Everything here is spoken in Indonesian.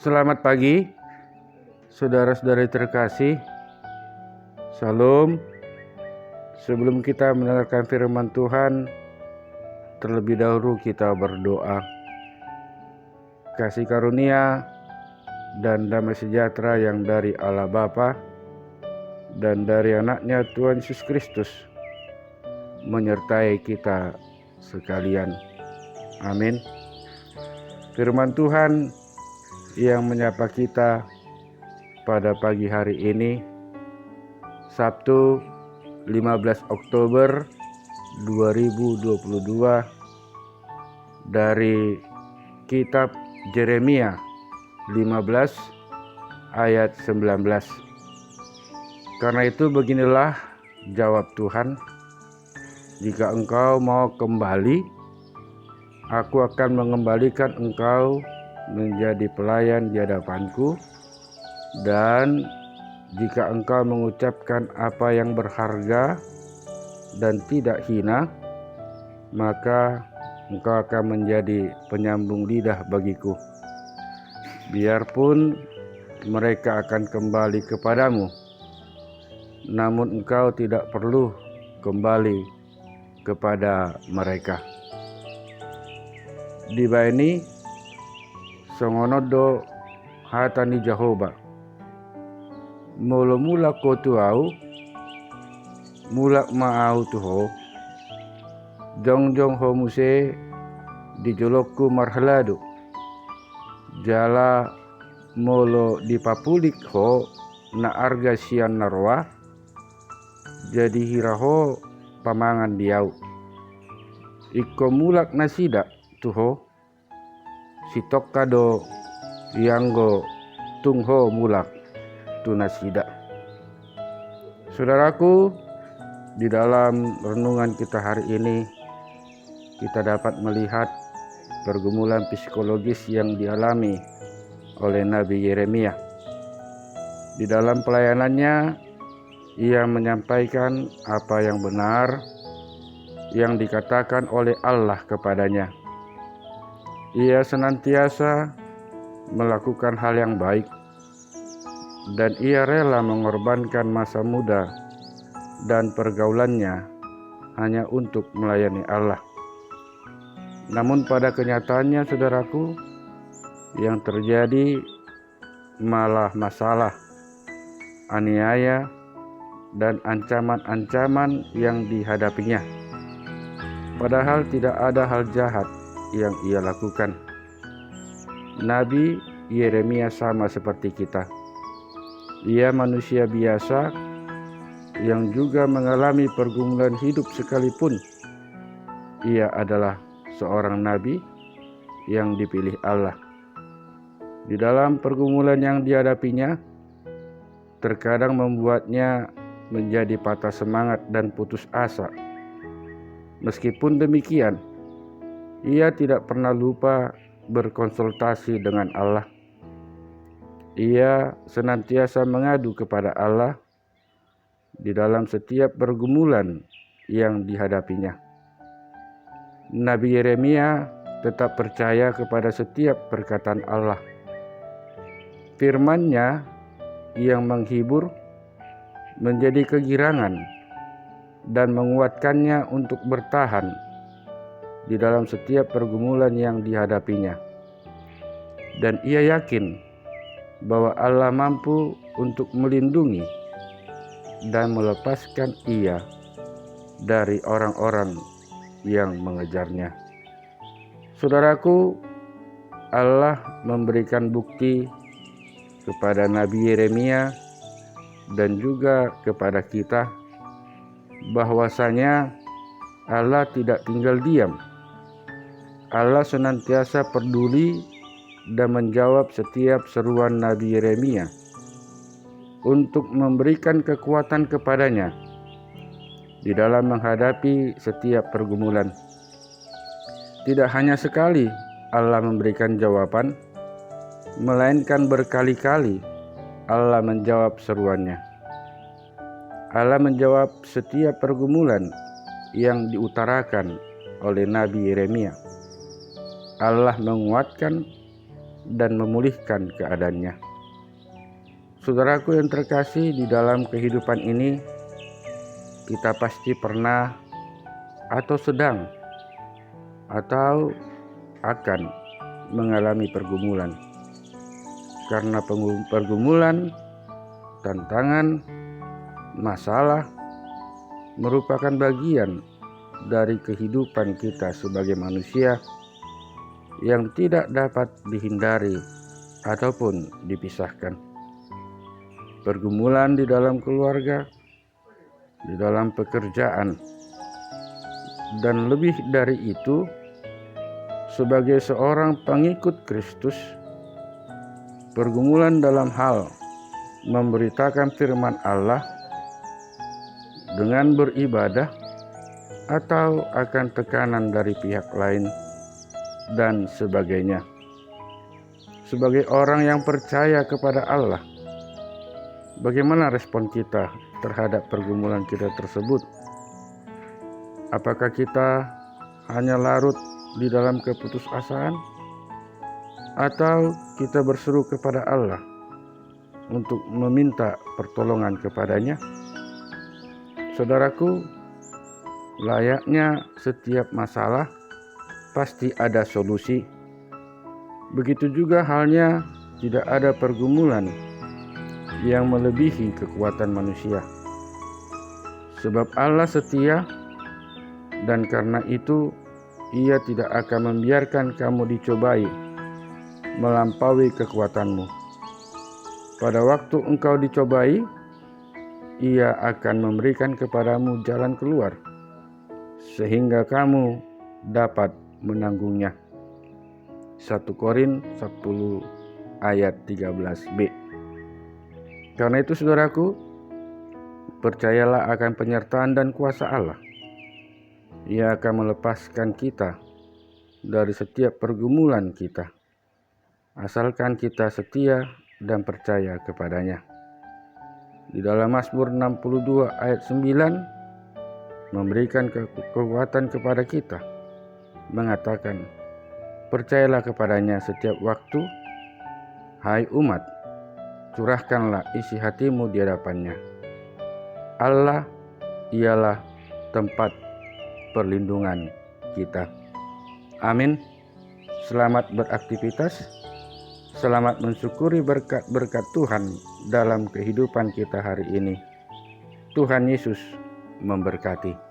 Selamat pagi, saudara-saudari terkasih. Salam. Sebelum kita mendengarkan firman Tuhan, terlebih dahulu kita berdoa. Kasih karunia dan damai sejahtera yang dari Allah Bapa dan dari anaknya Tuhan Yesus Kristus menyertai kita sekalian. Amin. Firman Tuhan yang menyapa kita pada pagi hari ini, Sabtu 15 Oktober 2022, dari kitab Yeremia 15 ayat 19. Karena itu beginilah jawab Tuhan, jika engkau mau kembali, aku akan mengembalikan engkau menjadi pelayan di hadapanku, dan jika engkau mengucapkan apa yang berharga dan tidak hina, maka engkau akan menjadi penyambung lidah bagiku. Biarpun mereka akan kembali kepadamu, namun engkau tidak perlu kembali kepada mereka. Di baini songonodo hatani Jehovah. Mula-mula kotu au, mulak maau tuho, jong-jong ho muse di jolokku marhaladu. Jala molo di papulik ho na arga sian narwa, jadi hiraho pamangan diau. Iko mulak nasida tuho, sitok kado yanggo tungho mulak tunasida. Saudaraku, di dalam renungan kita hari ini kita dapat melihat pergumulan psikologis yang dialami oleh Nabi Yeremia. Di dalam pelayanannya, ia menyampaikan apa yang benar yang dikatakan oleh Allah kepadanya. Ia senantiasa melakukan hal yang baik, dan ia rela mengorbankan masa muda dan pergaulannya hanya untuk melayani Allah. Namun pada kenyataannya, saudaraku, yang terjadi malah masalah, aniaya, dan ancaman-ancaman yang dihadapinya. Padahal tidak ada hal jahat yang ia lakukan. Nabi Yeremia sama seperti kita. Ia manusia biasa yang juga mengalami pergumulan hidup sekalipun ia adalah seorang nabi yang dipilih Allah. Di dalam pergumulan yang dihadapinya, terkadang membuatnya menjadi patah semangat dan putus asa. Meskipun demikian, ia tidak pernah lupa berkonsultasi dengan Allah. Ia senantiasa mengadu kepada Allah di dalam setiap pergumulan yang dihadapinya. Nabi Yeremia tetap percaya kepada setiap perkataan Allah. Firman-Nya yang menghibur, menjadi kegirangan, dan menguatkannya untuk bertahan di dalam setiap pergumulan yang dihadapinya. Dan ia yakin bahwa Allah mampu untuk melindungi dan melepaskan ia dari orang-orang yang mengejarnya. Saudaraku, Allah memberikan bukti kepada Nabi Yeremia dan juga kepada kita bahwasanya Allah tidak tinggal diam. Allah senantiasa peduli dan menjawab setiap seruan Nabi Yeremia untuk memberikan kekuatan kepadanya di dalam menghadapi setiap pergumulan. Tidak hanya sekali Allah memberikan jawaban, melainkan berkali-kali Allah menjawab seruannya. Allah menjawab setiap pergumulan yang diutarakan oleh Nabi Yeremia. Allah menguatkan dan memulihkan keadaannya. Saudaraku yang terkasih, di dalam kehidupan ini kita pasti pernah atau sedang atau akan mengalami pergumulan. Karena pergumulan, tantangan, masalah merupakan bagian dari kehidupan kita sebagai manusia yang tidak dapat dihindari ataupun dipisahkan. Pergumulan di dalam keluarga, di dalam pekerjaan, dan lebih dari itu, sebagai seorang pengikut Kristus, pergumulan dalam hal memberitakan firman Allah dengan beribadah atau akan tekanan dari pihak lain dan sebagainya. Sebagai orang yang percaya kepada Allah, bagaimana respon kita terhadap pergumulan kita tersebut? Apakah kita hanya larut di dalam keputusasaan, atau kita berseru kepada Allah untuk meminta pertolongan kepadanya? Saudaraku, layaknya setiap masalah pasti ada solusi. Begitu juga halnya tidak ada pergumulan yang melebihi kekuatan manusia. Sebab Allah setia, dan karena itu Ia tidak akan membiarkan kamu dicobai melampaui kekuatanmu. Pada waktu engkau dicobai, Ia akan memberikan kepadamu jalan keluar, sehingga kamu dapat menanggungnya. 1 Korintus 10 ayat 13b. Karena itu saudaraku, percayalah akan penyertaan dan kuasa Allah. Ia akan melepaskan kita dari setiap pergumulan kita, asalkan kita setia dan percaya kepadanya. Di dalam Mazmur 62 ayat 9 memberikan kekuatan kepada kita, mengatakan, percayalah kepadanya setiap waktu, hai umat, curahkanlah isi hatimu di hadapannya. Allah ialah tempat perlindungan kita. Amin. Selamat beraktivitas. Selamat mensyukuri berkat-berkat Tuhan dalam kehidupan kita hari ini. Tuhan Yesus memberkati.